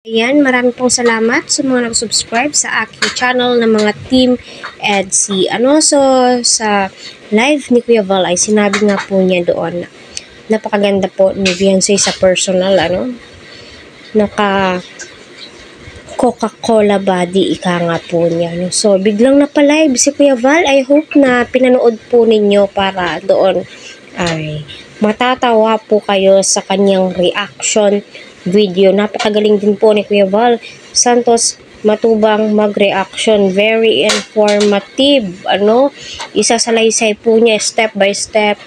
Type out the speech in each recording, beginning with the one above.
Ayan, maraming pong salamat sa mga nag-subscribe sa aking channel ng mga Team EDC. So sa live ni Kuya Val ay sinabi nga po niya doon, napakaganda po ni Beyonce sa personal, naka Coca-Cola body, ika nga po niya. So, biglang napalive si Kuya Val. I hope na pinanood po ninyo para doon ay matatawa po kayo sa kanyang reaction video. Napakagaling din po ni Kuya Val Santos Matubang mag-reaction. Very informative. Isasalaysay po niya step by step.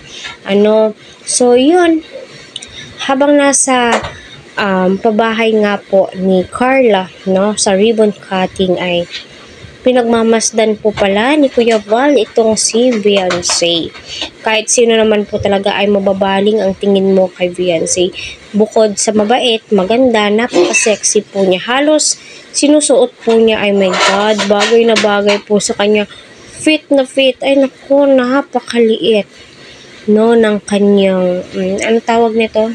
So, yun. Habang nasa pabahay nga po ni Carla, sa ribbon cutting ay pinagmamasdan po pala ni Kuya Val itong si Beyonce. Kahit sino naman po talaga ay mababaling ang tingin mo kay Beyonce. Bukod sa mabait, maganda, napaka-sexy po niya. Halos sinusuot po niya, ay my God, bagay na bagay po sa kanya. Fit na fit. Ay naku, napakaliit ng kanyang, tawag nito?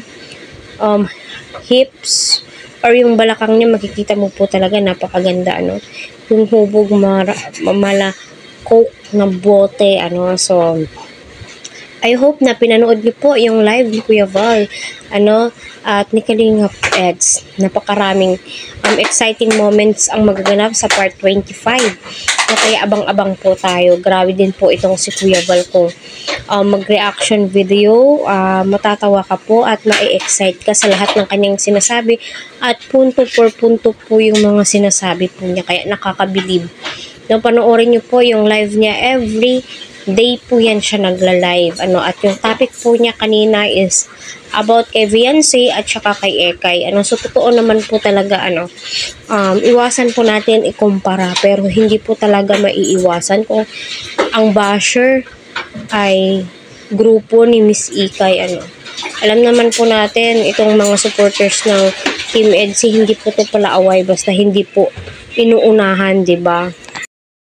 Hips or yung balakang niya, makikita mo po talaga napakaganda, yung hubog mala coke na bote, so I hope na pinanood niyo po yung live ni Kuya Val, at ni Kalingap Eds. Napakaraming exciting moments ang magaganap sa part 25. Kaya abang-abang po tayo. Grabe din po itong si Kuya Val kung mag-reaction video. Matatawa ka po at ma-excite ka sa lahat ng kanyang sinasabi. At punto por punto po yung mga sinasabi po niya. Kaya nakakabilib. Panoorin niyo po yung live niya every day po yan siya nagla-live. At yung topic po niya kanina is about kay Beyonce at saka kay Ekay. So, totoo naman po talaga, iwasan po natin ikumpara, pero hindi po talaga maiiwasan kung ang basher ay grupo ni Miss Ekay, Alam naman po natin, itong mga supporters ng Team EDC, hindi po ito pala away, basta hindi po inuunahan, 'di ba?